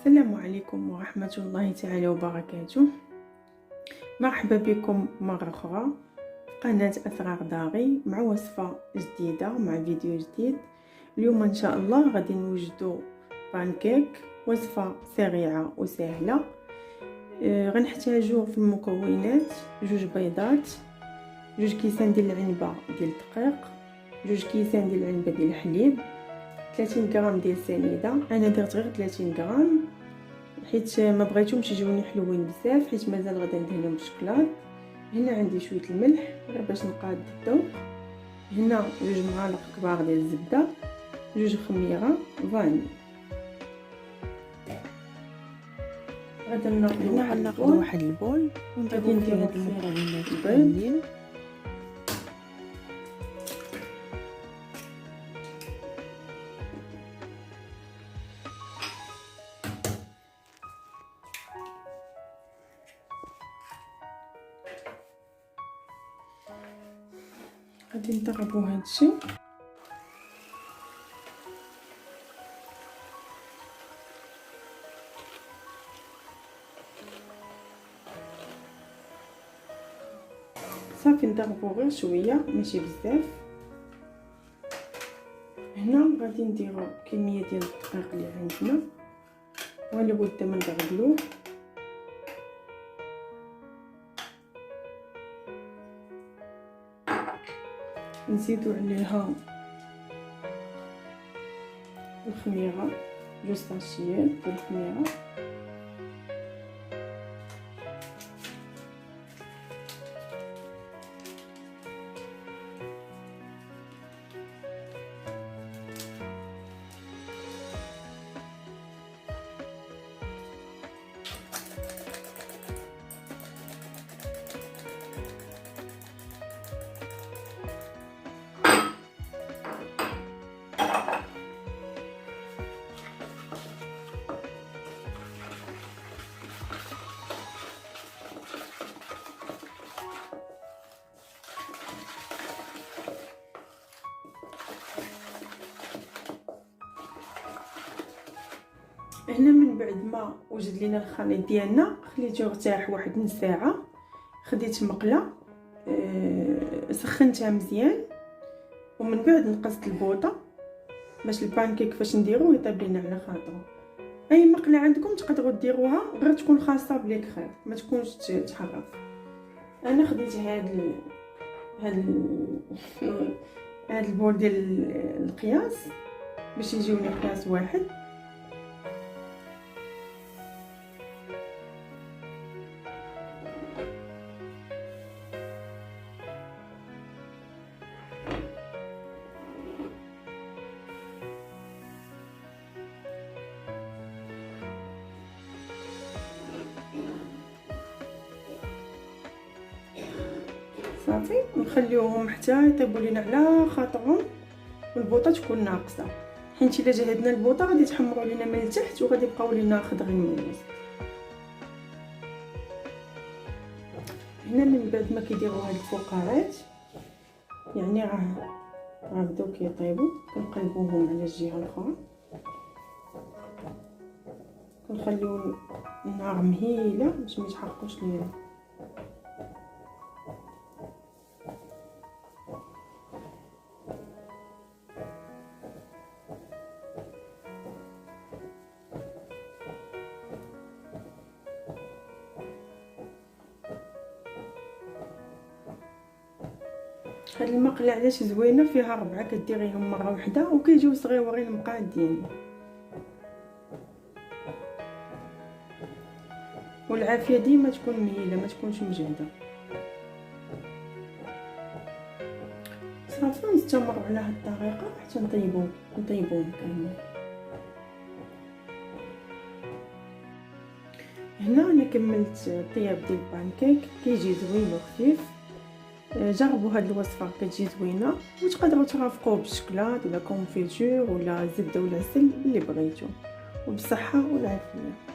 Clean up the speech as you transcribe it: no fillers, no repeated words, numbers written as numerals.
السلام عليكم ورحمة الله تعالى وبركاته. مرحبا بكم مرة أخرى في قناة أسرار داري مع وصفة جديدة مع فيديو جديد. اليوم إن شاء الله غادي نوجدوا بانكيك، وصفة سريعة وسهلة. غنحتاجو في المكونات 2 بيضات، 2 كيسان ديال العنبة ديال الدقيق، 2 كيسان ديال العنبة ديال الحليب، 30 غرام ديال السنيده. انا درت غير 30 غرام حيت ما بغيتهمش يجوني حلوين بزاف، حيت مازال غادي ندهنهم بالشكلاط. هنا عندي شويه الملح غير باش نقاد الذوق. هنا 2 معالق كبار ديال الزبده، 2 خميره فاني. غادي ناخذ واحد البول غادي ندير هاد المكونات كاملين. غادي نضربو هادشي صافي، نضربو غير شويه ماشي بزاف. هنا غادي نديرو كميه ديال الدقيق اللي عندنا ولا بد ما نغلوه. نزيدو عليها الخميره، 2 ساشيات ديال الخميره، هنا من بعد ما وجد لينا الخليط ديالنا خليته يرتاح واحد نص ساعه. خديت مقله سخنتها مزيان، ومن بعد نقصت البوطه باش البانكيك فاش نديروه يطيب لينا على خاطره. اي مقله عندكم تقدروا ديروها، غير تكون خاصه بليكخير ما تكونش تحرف. انا خديت هاد البول ديال القياس باش يجيوني قياس واحد. صافي نخليوهم حتى يطيبوا لينا على خاطرهم والبوطه تكون ناقصه، حيت الا جهدنا البوطه غادي تحمروا لينا من التحت وغادي يبقاو لينا خضرين من الوسط. هنا من بعد ما كيديروا هاد الفقاعات يعني راه بداو كيطيبوا، كنقلبوهم على الجهه الاخرى، كنخليو النار مهيله باش ما يتحرقوش لينا. هاد المقله علاش زوينه، فيها 4 كديريهم مره واحده وكيجيو صغيورين مقادين، والعافيه ديما تكون مهيله ما تكونش مجهده. صافي نستمروا على هاد الطريقه حتى نطيبوهم كاملين. هنا انا كملت الطياب ديال البانكيك، كيجي زوين وخفيف. جربوا هاد الوصفه كتجي زوينه، وتقدروا ترافقوه بالشكلاط ولا كونفيتور ولا زبده ولا عسل اللي بغيتو، وبالصحه والعافيه.